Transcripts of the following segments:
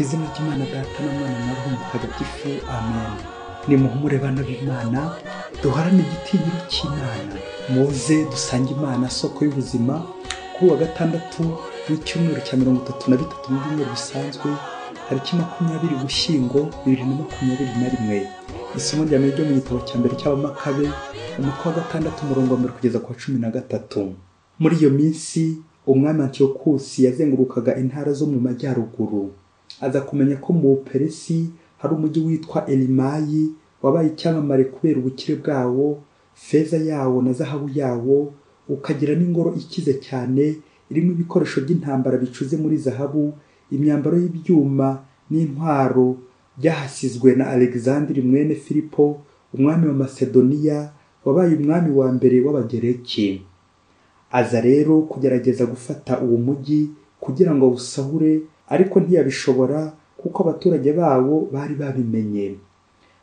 izina ry'Imana Data na Mwana na Roho Mutagatifu, amen. Nimuhumure bana b'Imana, duharane igitinyiro cy'Imana, muze dusange Imana soko y'ubuzima. Kuri wa gatandatu w'icyumweru cya 33 mu byumweru bisanzwe, tariki 20 Ugushyingo 2021. Isomo rya mbere ryo mu gitabo cya mbere cy'Abamakabe, umutwe wa 6 umurongo wa 1 kugeza ku 13. Muri iyo minsi umwami Antiyokusi yazengurukaga intara zo mu majyaruguru, aza kumenya ko mu Peresi hari umujyi witwa Elimayi wabaye icyamamare kubera ubukire bwawo, feza yawo na zahabu yawo, ukagira n'ingoro ikize cyane irimo ibikoresho by'intambara bicuze muri zahabu, imyambaro y'ibyuma n'intwaro byahasizwe na Alexandre mwene Filipo, umwami wa Masedoniya, wabaye umwami wa mbere w'Abagereki. Aza rero kugerageza gufata uwo mujyi kugira ngo awusahure, ariko ntiyabishobora kuko abaturage bawo bari babimenye.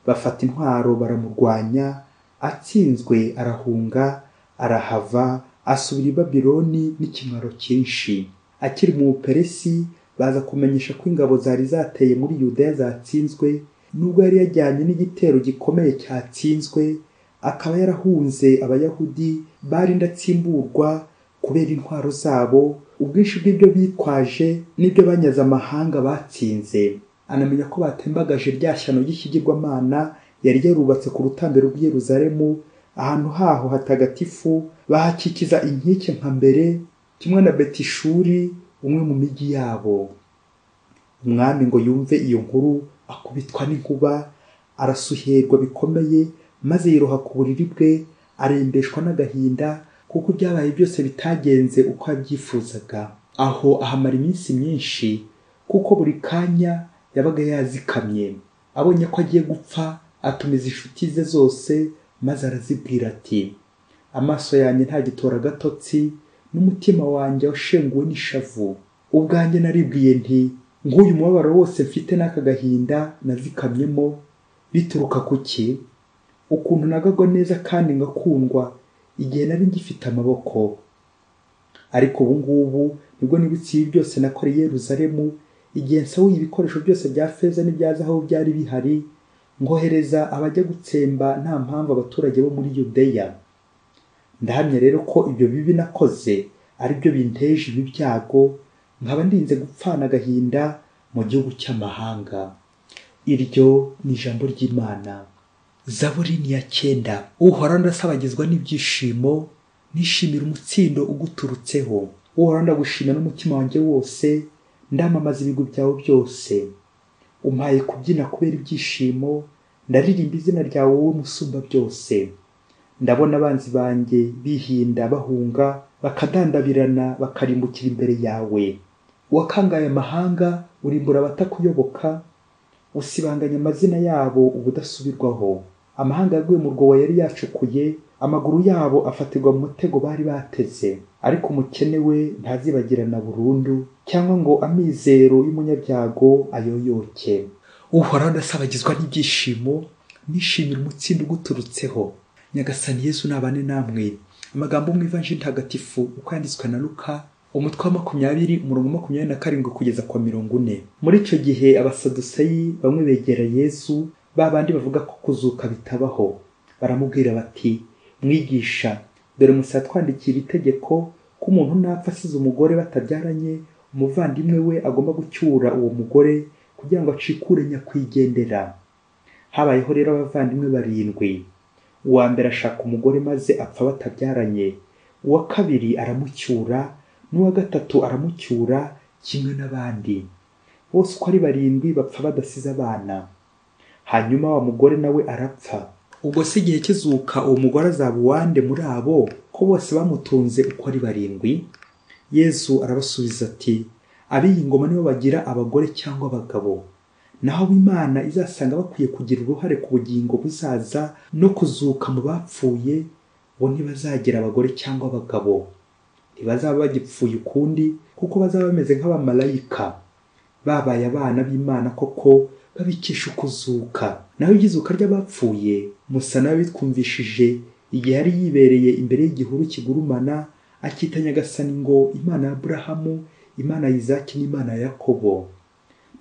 Bafata intwaro baramurwanya, atsinzwe arahunga, arahava, asubira i Babiloni n'ikimwaro cyinshi. Akiri mu Peresi baza kumenyesha ko ingabo zari zateye muri Yudeya zatsinzwe, nubwo yari yajyanye n'igitero gikomeye cyatsinzwe. Akaba yarahunze Abayahudi bari ndatsimburwa kubera intwaro zabo, ubwinshi bw'ibyo bitwaje n'ibyo banyaze amahanga batsinze. Anamenya ko batembagaje rya shyano ry'ikigirwamana yari yarubatse ku rutambiro rw'i Yerusalemu, ahantu haho hatagatifu, bahakikiza inkike nka mbere, kimwe na Betishuri, umwe mu migi yabo. Umwami ngo yumve iyo nkuru akubitwa n'inkuba, arasuherwa bikomeye, maze yiroha ku buriri bwe, arembeshwa n'agahinda kuko ibyabaye byose bitagenze uko abyifuzaga. Aho ahamara iminsi myinshi kuko buri kanya yabaga yazikamye. Abonye ko agiye gupfa, atumiza inshuti ze zose, maze arazibwira ati, amaso yanjye ntagitora agatotsi, n'umutima wanjye washenguwe n'ishavu. Ubwanjye naribwiye nti, nguyu umubabaro wose mfite n'aka gahinda nazikamyemo bituruka kuki? Ukuntu nagagwa neza kandi ngakundwa igihe nari ngifite amaboko. Ariko ubu ngubu nibwo nibutse ibi byose nakoreye Yerusalemu, igihe nsahuye ibikoresho byose bya feza n'ibya zahabu byari bihari, ngohereza abajya gutsemba nta mpamvu abaturage bo muri Yudeya. Ndahamya rero ko ibyo bibi nakoze ari byo binteje ibi byago, nkaba ndinze gupfana agahinda mu gihugu cy'amahanga. Iryo ni ijambo ry'Imana. Zaburi ni ya 9. Uhoraho ndasabagizwa n'ibyishimo, nishimira umutsindo uguturutseho. Uhoraho ndagushimira n'umutima wanjye wose, ndamamaza ibigwi byawe byose. Umpaye kubyina kubera ibyishimo, ndaririmba izina ryawe wowe musumba byose. Ndabona abanzi banjye bihinda bahunga, bakadandabirana bakarimbukira imbere yawe. Wakangaye amahanga, urimbura abatakuyoboka, usibanganya amazina yabo ubudasubirwaho. Amahanga yaguye mu rwobo yari yacukuye, amaguru yabo afatirwa mu mutego bari bateze. Ariko umukene we ntazibagirana burundu, cyangwa ngo amizero y'umunyabyago ayoyoke. Uhoraho ndasabagizwa n'ibyishimo, nishimira umutsindo uguturutseho. Nyagasani Yesu nabane namwe. Amagambo mu Ivanjili ntagatifu uko yanditswe na Luka, umutwe wa 20 umurongo 27 kugeza kwa 40. Muri icyo gihe abasadusayi bamwe begera Yesu, babandi bavuga ko kuzuka bitabaho. Baramubwira bati, mwigisha, dore Musa twandikira itegeko ko umuntu napfa asize umugore batabyaranye, umuvandimwe we agomba gucyura uwo mugore kugira ngo acikure nyakwigendera. Habayeho rero abavandimwe 7. Uwa mbere ashaka umugore maze apfa batabyaranye, uwa kabiri aramucyura, n'uwa gatatu aramucyura kimwe n'abandi. Bose uko ari 7 bapfa badasize abana. Hanyuma wa mugore nawe arapfa. Ubwo se igihe kizuka uwo mugore azaba uwande muri abo ko bose bamutunze uko ari 7? Yesu arabasubiza ati, ab'iyi ngoma nibo bagira abagore cyangwa abagabo, naho Imana izasanga bakwiye kugira uruhare ku bugingo buzaza no kuzuka mu bapfuye, bo ntibazagira abagore cyangwa abagabo. Ntibazaba bagipfuye ukundi, kuko bazaba bameze nk'abamarayika, babaye abana b'Imana koko babikesha ukuzuka. Naho igizuka ry'abapfuye Musa nawe bitwumvishije igihe yari yibereye imbere y'igihuru kigurumana, akita Nyagasani ngo Imana ya Aburahamu, Imana ya Izaki n'Imana ya Yakobo.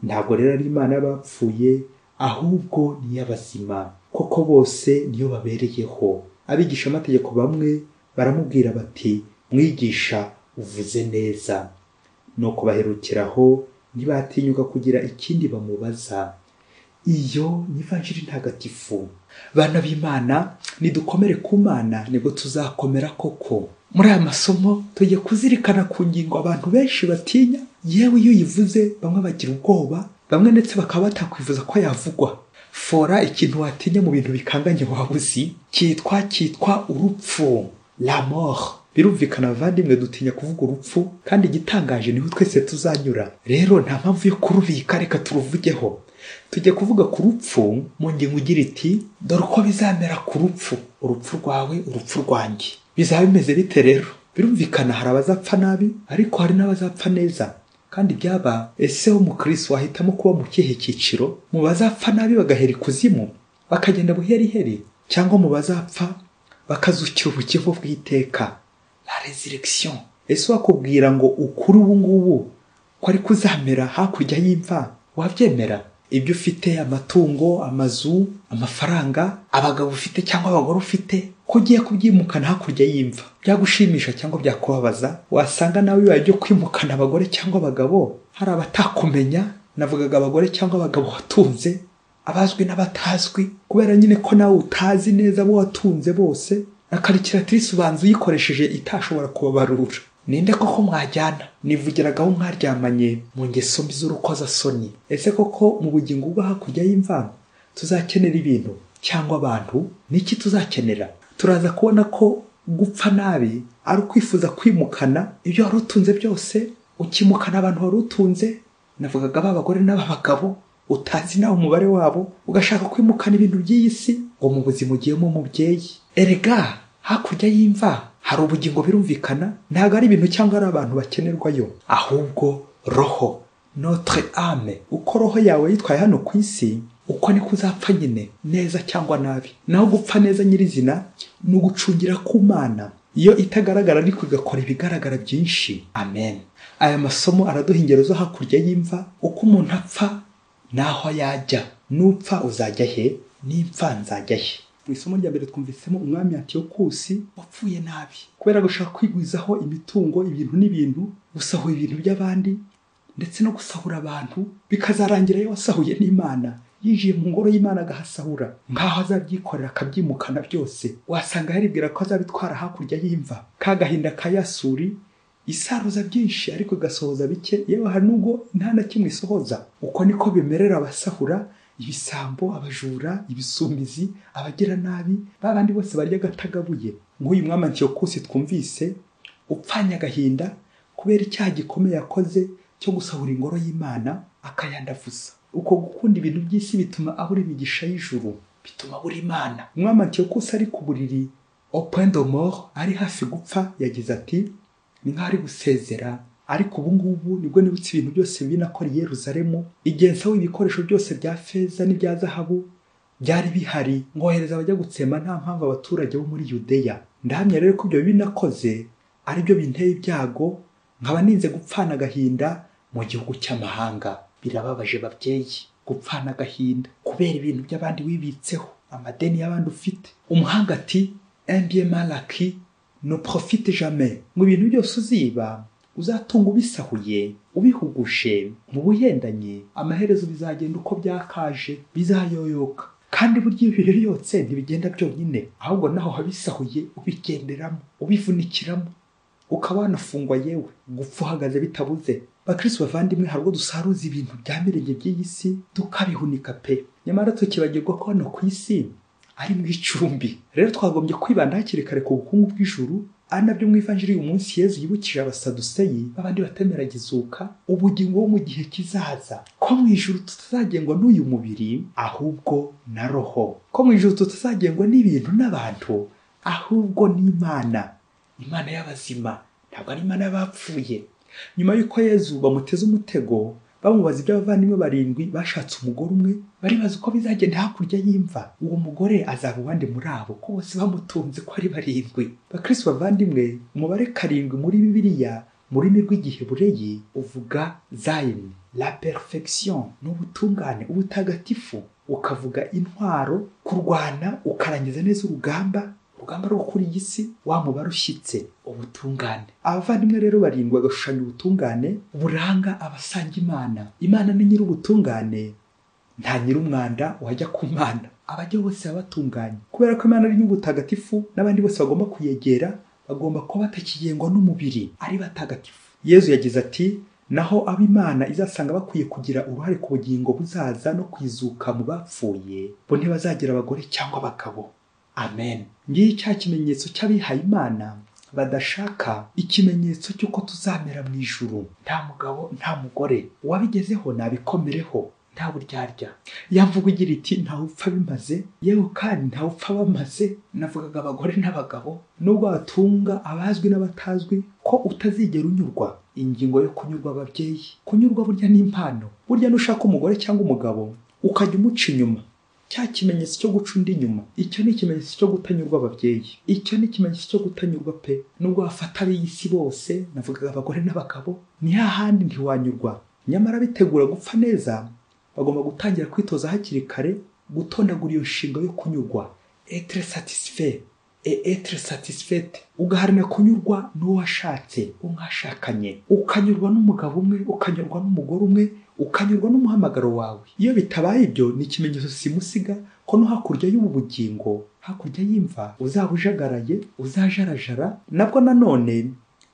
ntabwo rero ari Imana y'abapfuye ahubwo ni y'abazima, koko bose niyo babereyeho. Abigisha amategeko bamwe baramubwira bati mwigisha uvuze neza, nuko baherukiraho ntibatinyuka kugira ikindi bamubaza. Iyo ni ivanjiri ntagatifu. Bana b'Imana, nidukomere ku Mana nibwo tuzakomera koko. Muri aya masomo tugiye kuzirikana ku ngingo abantu benshi batinya, yewe iyo uyivuze bamwe bagira ubwoba, bamwe ndetse bakaba batakwifuza ko yavugwa. Fora ikintu watinya mu bintu bikanganye waba uzi cyitwa urupfu, la mort. Birumvikana bavandimwe dutinya kuvuga urupfu, kandi igitangaje niho twese tuzanyura. Rero nta mpamvu yo kurubika, reka turuvugeho. Tujye kuvuga ku rupfu mu ngingo igira iti dore uko bizamera ku rupfu, urupfu rwawe urupfu rwanjye. Bizaba bimeze bite rero? Birumvikana hari abazapfa nabi ariko hari n'abazapfa neza. Kandi byaba ese wo mukristo wahitamo kuba mu kihe cyiciro? Mu bazapfa nabi bagahera ikuzimu bakagenda buheriheri, cyangwa mu bazapfa bakazukira ubugingo bw'iteka, la resurrection? Ese wakubwira ngo ukuri ubu ngubu ko ari kuzamera hakurya y'imva, wabyemera? Ibyo ufite, amatungo, amazu, amafaranga, abagabo ufite cyangwa abagore ufite, ko ugiye kubyimukana hakurya y'imva, byagushimisha cyangwa byakubabaza? Wasanga nawe bibaye byo kwimukana abagore cyangwa abagabo, hari abatakumenya, navugaga abagore cyangwa abagabo watunze, abazwi n'abatazwi, kubera nyine ko nawe utazi neza abo watunze bose, na calculatrice ubanza uyikoresheje itashobora kubabarura. Ninde koko mwajyana? Nivugiragaho mwaryamanye mu ngeso mbi z'urukozasoni. Ese koko mu bugingo bwa hakurya y'imva tuzakenera ibintu cyangwa abantu? Niki tuzakenera? Turaza kubona ko gupfa nabi ari ukwifuza kwimukana ibyo wari utunze byose, ukimukana abantu wari utunze, navugaga b'abagore n'abagabo utazi nawe umubare wabo, ugashaka kwimukana ibintu by'iyi si ngo mu buzima ugiyemo umubyeyi. Erega hakurya y'imva hari ubugingo, birumvikana ntabwo ari ibintu cyangwa ari abantu bakenerwayo, ahubwo roho, notre âme. Uko roho yawe yitwaye hano ku isi, uko niko uzapfa nyine, neza cyangwa nabi. Naho gupfa neza nyirizina ni ugucungira ku Mana, iyo itagaragara ariko igakora ibigaragara byinshi. Amen. Aya masomo araduha ingero zo hakurya y'imva, uko umuntu apfa naho yajya. Nupfa uzajya he? Nimpfa nzajya he? Mu isomo rya mbere twumvisemo umwami Antiyokusi wapfuye nabi kubera gushaka kwigwizaho imitungo, ibintu n'ibintu, gusahura ibintu by'abandi ndetse no gusahura abantu, bikazarangira yo wasahuye n'Imana, yijiye mu ngoro y'Imana agahasahura, nkaho azabyikorera akabyimukana byose. Wasanga yaribwira ko azabitwara hakurya y'imva. Kagahinda ka Yasuri, isaruza byinshi ariko igasohoza bike, yewe hari nubwo nta na kimwe isohoza. Uko niko bimerera abasahura, ibisambo, abajura, ibisumizi, abagira nabi, babandi bose barya gatagabuye. Nk'uyu mwami Antiyokusi twumvise upfanye agahinda kubera icyaha gikomeye yakoze cyo gusahura ingoro y'Imana akayandavuza. Uko gukunda ibintu by'isi bituma abura imigisha y'ijuru, bituma abura Imana. Umwami Antiyokusi ari ku buriri au point de mort, ari hafi gupfa, yagize ati ni nk'ari gusezera, ariko ubu ngubu nibwo nibutse ibintu byose binakora i Yerusalemu, igihe nsaho ibikoresho byose bya feza n'ibya zahabu byari bihari, ngohereza abajya gutsemba nta mpamvu abaturage bo muri Yudeya. Ndahamya rero ko ibyo binakoze ari byo binteye ibyago, nkaba ninze gupfana agahinda mu gihugu cy'amahanga. Birababaje babyeyi, gupfana agahinda kubera ibintu by'abandi wibitseho, amadeni y'abandi ufite. Umuhanga ati un bien mal acquis ne profite jamais. Mu bintu byose uziba, uzatunga ubisahuye, ubihugushe, mu buhendanye, amaherezo bizagenda uko byakaje, bizayoyoka. Kandi burya ibyo yose ntibigenda byonyine, ahubwo naho habisahuye ubigenderamo, ubivunikiramo, ukaba wanafungwa yewe gupfa uhagaze bitabuze. Bakristo bavandimwe, hari ubwo dusaruza ibintu byamirenge by'iyi si tukabihunika pe, nyamara tukibagirwa ko hano ku isi ari mu icumbi. Rero twagombye kwibanda hakiri kare ku bukungu bw'ijuru, ari nabyo mu ivanjiri uyu munsi Yezu yibukije abasaduseyi babandi batemera gizuka, ubugingo wo mu gihe kizaza, ko mu ijuru tutazagengwa n'uyu mubiri ahubwo na roho, ko mu ijuru tutazagengwa n'ibintu n'abantu ahubwo n'Imana, Imana y'abazima, ntabwo ari Imana y'abapfuye. Nyuma y'uko Yezu bamuteze umutego bamubaza iby'abavandimwe barindwi bashatse umugore umwe, baribaza uko bizagenda hakurya y'imva, uwo mugore azaba uwande muri abo ko bose bamutunze ko ari barindwi. Bakristo bavandimwe, umubare karindwi muri Bibiliya mu rurimi rw'Igihebureyi uvuga Zayin, la perfection n'ubutungane ubutagatifu, ukavuga intwaro, kurwana ukarangiza neza urugamba rwo kuri iyi si, wa mubare ushyitse ubutungane. Abavandimwe rero barindwi bagashushanya ubutungane buranga abasanga Imana. Imana ni nyir'ubutungane, nta nyir'umwanda wajya ku Mana. Abajya bose baba batunganye kubera ko Imana ari nyir'ubutagatifu, n'abandi bose bagomba kuyegera bagomba kuba batakigengwa n'umubiri, ari batagatifu. Yezu yagize ati, naho ab'Imana izasanga bakwiye kugira uruhare ku bugingo buzaza no kwizuka mu bapfuye, bo ntibazagira abagore cyangwa abagabo. Amen. Ngiye cya kimenyetso cy'abihaye Imana badashaka, ikimenyetso cy'uko tuzamera mu ijuru, nta mugabo nta mugore. Uwabigezeho nabikomereho, nta buryarya. Yavuga igira iti ntawe upfa bimaze, yewe kandi ntawe upfa bamaze. Navugaga abagore n'abagabo, nubwo watunga abazwi n'abatazwi, ko utazigera unyurwa. Ingingo yo kunyurwa ababyeyi, kunyurwa burya ni impano. Burya nushaka umugore cyangwa umugabo ukajya umuca inyuma, cya kimenyetso cyo guca undi inyuma, icyo ni ikimenyetso cyo gutanyurwa ababyeyi. Icyo ni ikimenyetso cyo gutanyurwa pe. Nubwo wafata ab'isi bose, navugaga abagore n'abagabo, ni hahandi ntiwanyurwa. Nyamara bitegura gupfa neza, bagomba gutangira kwitoza hakiri kare, gutondagura iyo nshinga yo kunyurwa, être satisfait et être satisfaite. Ugaharanira kunyurwa n'uwo washatse, umwashakanye, ukanyurwa n'umugabo umwe, ukanyurwa n'umugore umwe, ukanyurwa n'umuhamagaro wawe. Iyo bitabaye ibyo, ni ikimenyetso simusiga ko no hakurya y'ubu bugingo, hakurya y'imva, uzaba ujagaraye, uzajarajara. Nabwo nanone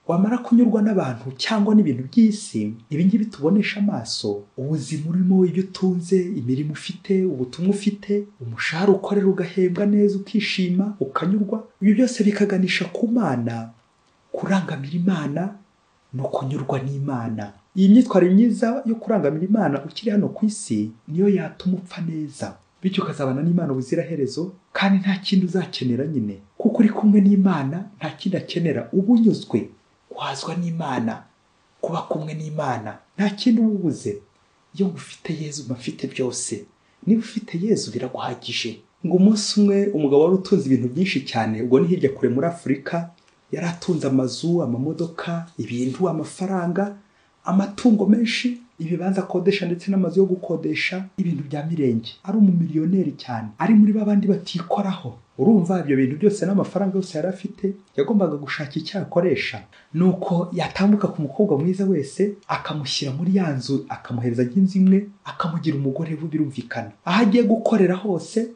wamara kunyurwa n'abantu cyangwa n'ibintu by'isi, ibingibi tubonesha amaso, ubuzima urimo, ibyo utunze, imirimo ufite, ubutumwa ufite, umushahara ukorera ugahembwa neza, ukishima, ukanyurwa, ibyo byose bikaganisha ku Mana. Kurangamira Imana no kunyurwa n'Imana. Iyi myitwarire myiza yo kurangamira Imana ukiri hano ku isi niyo yatuma upfa neza, bityo ukazabana n'Imana ubuziraherezo, kandi nta kindi uzakenera nyine, kuko uri kumwe n'Imana nta kindi akenera. Uba unyuzwe, wazwa n'Imana, kuba kumwe n'Imana, nta kindi ubuze. Iyo ufite Yezu mafite byose. Niba ufite Yezu biraguhagije. Ngo umunsi umwe umugabo wari utunze ibintu byinshi cyane, ubwo ni hirya kure muri Afurika, yari atunze amazu, amamodoka, ibintu, amafaranga, amatungo menshi, ibibanza akodesha ndetse n'amazu yo gukodesha, ibintu bya mirenge. Ari umumiliyoneri cyane, ari muri babandi batikoraho. Urumva ibyo bintu byose n'amafaranga yose yari afite, yagombaga gushaka icyo akoresha. Nuko yatambuka ku mukobwa mwiza wese, akamushyira muri ya nzu, akamuhereza nk'inzu imwe, akamugira umugore we. Birumvikana aho agiye gukorera hose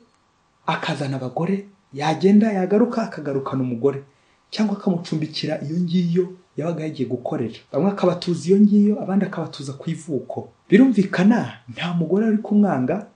akazana abagore, yagenda yagaruka akagarukana umugore, cyangwa akamucumbikira iyo ngiyo yabaga yagiye gukorera. Bamwe akabatuza iyo ngiyo, abandi akabatuza ku ivuko. Birumvikana nta mugore ari kumwanga.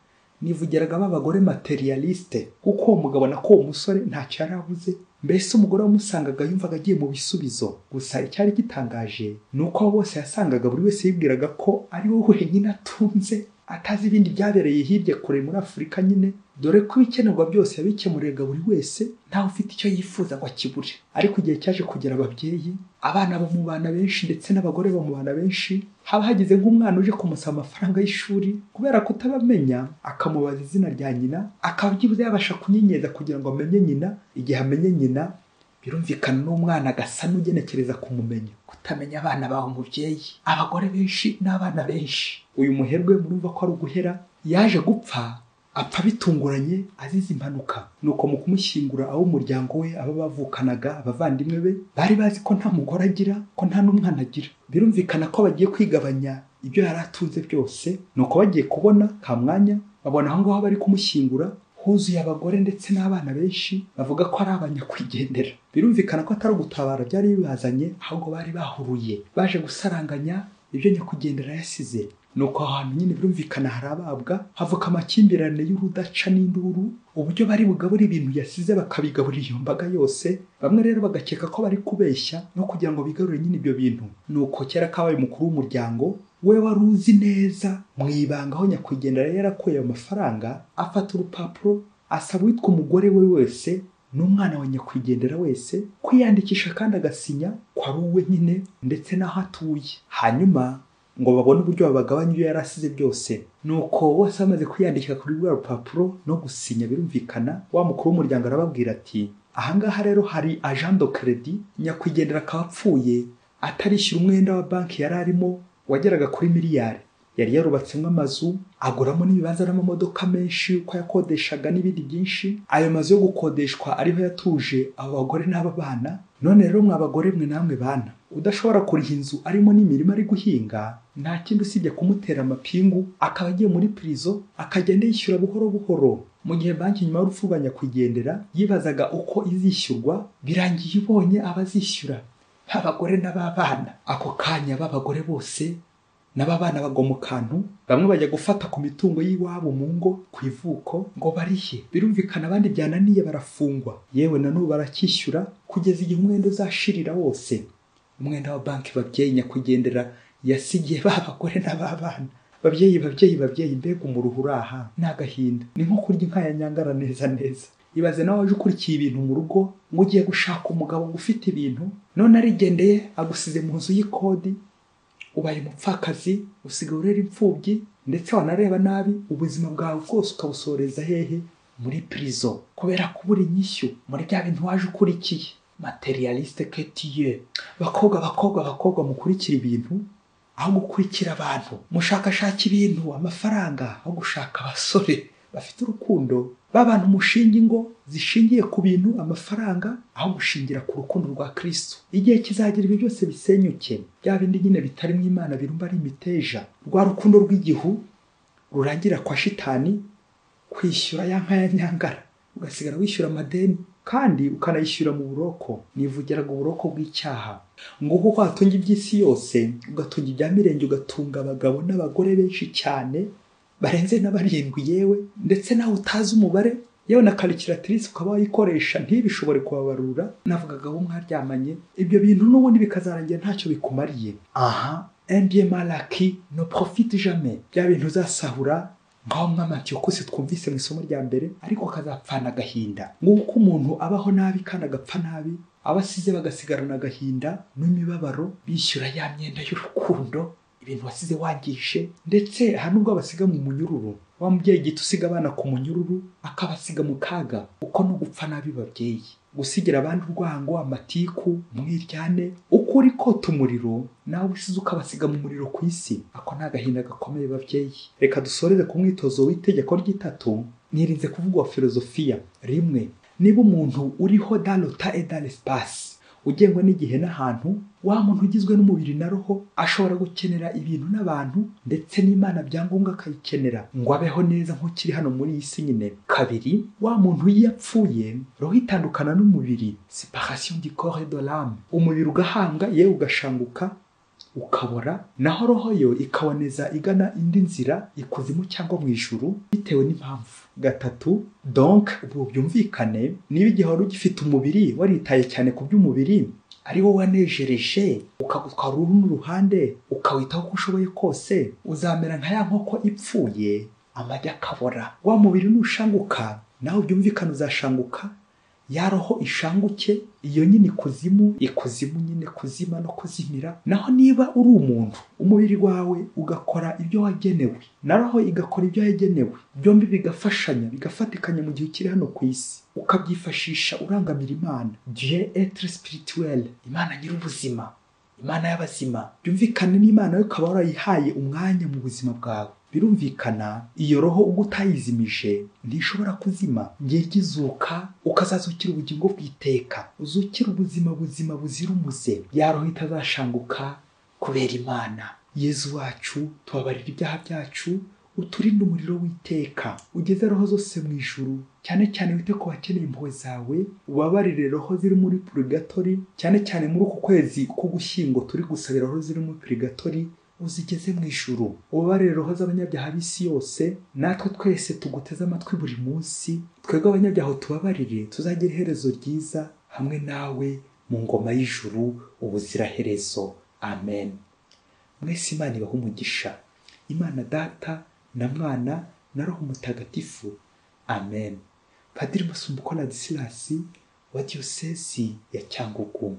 Nivugiraga abagore materialiste, kuko uwo mugabo nako uwo musore ntacyo yari abuze. Mbese umugore wamusangaga yumvaga agiye mu bisubizo. Gusa icyari gitangaje ni uko bose yasangaga buri wese yibwiraga ko ari we wenyine atunze, atazi ibindi byabereye hirya kure muri Afurika nyine, dore ko ibikenerwa byose yabikemuriraga buri wese, ntawe ufite icyo yifuza ngo akibure. Ariko igihe cyaje kugera ababyeyi, abana bamubana benshi ndetse n'abagore bamubana benshi, haba hagize nk'umwana uje kumusaba amafaranga y'ishuri, kubera kutabamenya akamubaza izina rya nyina, akaba byibuze yabasha kunyenyeza kugira ngo amenye nyina. Igihe amenye nyina, birumvikana n'umwana agasa n'ugenekereza kumumenya. Kutamenya abana bawe umubyeyi, abagore benshi n'abana benshi. Uyu muherwe murumva ko ari uguhera, yaje gupfa, apfa bitunguranye azize impanuka. Nuko mu kumushyingura abo umuryango we, aba bavukanaga, abavandimwe be, bari bazi ko nta mugore agira, ko nta n'umwana agira. Birumvikana ko bagiye kwigabanya ibyo yari atunze byose. Nuko bagiye kubona ka mwanya, babona aho ngaho bari kumushyingura huzuye abagore ndetse n'abana benshi, bavuga ko ari abanyakwigendera. Birumvikana ko atari ugutabara byari bibazanye, ahubwo bari bahuruye, baje gusaranganya ibyo nyakwigendera yasize. Nuko ahantu nyine birumvikana harababwa, havuka amakimbirane y'urudaca n'induru, uburyo bari bugabura ibintu yasize bakabigaburira iyo mbaga yose. Bamwe rero bagakeka ko bari kubeshya no kugira ngo bigarure nyine ibyo bintu. Nuko kera kabaye umukuru w'umuryango, we wari uzi neza mu ibanga aho nyakwigendera yarakuye ayo mafaranga, afata urupapuro asaba uwitwa umugore we wese n'umwana wa nyakwigendera wese kwiyandikisha kandi agasinya ko ari uwe nyine ndetse n'aho atuye. Hanyuma ngo babone uburyo babagabanya ibyo yarasize byose. Nuko bose bamaze kwiyandikira kuri rwa rupapuro no gusinya, birumvikana wa mukuru w'umuryango arababwira ati, ahangaha rero hari agent de credit, nyakwigendera akaba apfuye atarishyura umwenda wa banki yari arimo wageraga kuri miliyari. yari yarubatsemo amazu, aguramo n'ibibanza n'amamodoka menshi uko yakodeshaga n'ibindi byinshi. Ayo mazu yo gukodeshwa ariho yatuje abo bagore n'aba bana. None rero mwa bagore mwe namwe bana, udashobora kuriha inzu arimo n'imirimo ari guhinga, nta kindi usibye kumutera amapingu, akaba agiye muri prison, akagenda yishyura buhoro buhoro. Mu gihe banki nyuma y'urupfu rwa nyakwigendera yibazaga uko izishyurwa, birangiye ibonye abazishyura abagore n'ababana. Ako kanya b'abagore bose n'ababana bagwa mu kantu, bamwe bajya gufata ku mitungo y'iwabo mu ngo ku ivuko ngo barihe. Birumvikana abandi byananiye barafungwa, yewe na n'ubu baracyishyura kugeza igihe umwenda uzashirira wose. Umwenda wa banki babyeyi nyakwigendera yasigiye b'abagore n'ababana. Babyeyi mbega umuruhu uraha n'agahinda, ni nko kurya inka ya nyangara neza neza. Ibaze nawe waje ukurikiye ibintu mu rugo ngo ugiye gushaka umugabo ufite ibintu, none arigendeye agusize mu nzu y'ikodi, ubaye umupfakazi, usigaye urera imfubyi, ndetse wanareba nabi ubuzima bwawe bwose ukabusoreza hehe? Muri prison, kubera kubura inyishyu muri bya bintu waje ukurikiye. Materialiste que tu es. Bakobwa mukurikira ibintu aho gukurikira abantu, mushakashaka ibintu, amafaranga, aho gushaka abasore bafite urukundo. Babantu mushinga ingo zishingiye ku bintu, amafaranga, aho gushingira ku rukundo rwa Kristo. Igihe kizagira ibyo byose bisenyuke, bya bindi nyine bitari mu Imana birumba ari imiteja. Rwa rukundo rw'igihu rurangira kwa shitani, kwishyura ya nka ya nyangara, ugasigara wishyura amadeni kandi ukanayishyura mu buroko. Nivugiraga uburoko bw'icyaha, ngo kuko watunga iby'isi yose, ugatunga ibya mirenge, ugatunga abagabo n'abagore benshi cyane barenze na 7 yewe, ndetse nawe utazi umubare, yewe na calculatrice ukaba wayikoresha ntibishobore kubabarura. Navugaga abo mwaryamanye, ibyo bintu n'ubundi bikazarangira ntacyo bikumariye. Un bien mal acquis ne profite jamais. Bya bintu uzasahura ngaho mwamatiyo kose twumvise mu isomo rya mbere, ariko kazapfana agahinda. Nguko umuntu abaho nabi kandi agapfa nabi, abasize bagasigarana agahinda n'imibabaro, bishyura ya myenda y'urukundo, ibintu wasize wangishe, ndetse hanubwo abasiga mu munyururu. Wa mubyeyi gito usiga abana ku munyururu akabasiga mu kaga, uko no gupfa nabi babyeyi. Gusigira abandi urwango, amatiku, mwiryane, uko uri kota umuriro nawe usize ukabasiga mu muriro ku isi. Ako ni agahinda gakomeye babyeyi. Reka dusoreze ku mwitozo w'itegeko ry'itatu, nirinze kuvuga wa filozofiya. Rimwe, niba umuntu uriho dans le temps et dans l'espace, ugengwa n'igihe n'ahantu, wa muntu ugizwe n'umubiri na roho ashobora gukenera ibintu n'abantu, ndetse n'Imana byangombwa akayikenera ngo abeho neza nk'ukiri hano muri iyi si nyine. Kabiri, wa muntu yapfuye, roho itandukana n'umubiri, séparation du corps et de l'âme. Umubiri ugahambwa, yewe ugashanguka, ukabora, naho roho yo ikaboneza igana indi nzira, ikuzimu cyangwa mu ijuru, bitewe n'impamvu. Gatatu, donc ubu byumvikane, niba igihe wari ugifite umubiri waritaye cyane ku by'umubiri, ari wowe wanejereje, ukagutwara uruhu n'uruhande, ukawitaho uko ushoboye kose, uzamera nka ya nkoko ipfuye, amagi akabora. Wa mubiri nushanguka, nawe byumvikane uzashanguka, ya roho ishanguke, iyo nyine ikuzimu nyine kuzima no kuzimira. Naho niba uri umuntu, umubiri wawe ugakora ibyo wagenewe, na roho igakora ibyo yagenewe, byombi bigafashanya, bigafatikanya mu gihe ukiri hano ku isi, ukabyifashisha urangamira Imana. Dieu être spirituel, Imana nyir'ubuzima, Imana y'abazima. Byumvikane n'Imana yo ukaba warayihaye umwanya mu buzima bwawe. Birumvikana iyo roho ubwo utayizimije ntishobora kuzima. Ngiye gizuka ukazazukira ubugingo bw'iteka, uzukira ubuzima buzira umuze. Ya roho itazashanguka kubera Imana. Yezu wacu, tubabarira ibyaha byacu, uturinde umuriro w'iteka, ugeze roho zose mu ijuru. Cyane cyane wite ku bakeneye impuhwe zawe, ubabarire roho ziri muri purgatori, cyane cyane muri uku kwezi k'Ugushyingo turi gusabira roho ziri muri purgatori, uzigeze mu ijuru. Ubabarire roho z'abanyabyaha b'isi yose, natwe twese tuguteze amatwi buri munsi, twebwe abanyabyaha tubabarire, tuzagira iherezo ryiza hamwe nawe mu ngoma y'ijuru ubuziraherezo. Amen. Mwese Imana ibahe umugisha. Imana Data na Mwana na Roho Mutagatifu. Amen. Padiri Masumbuko Ladislas wa Diyosezi ya Cyangugu.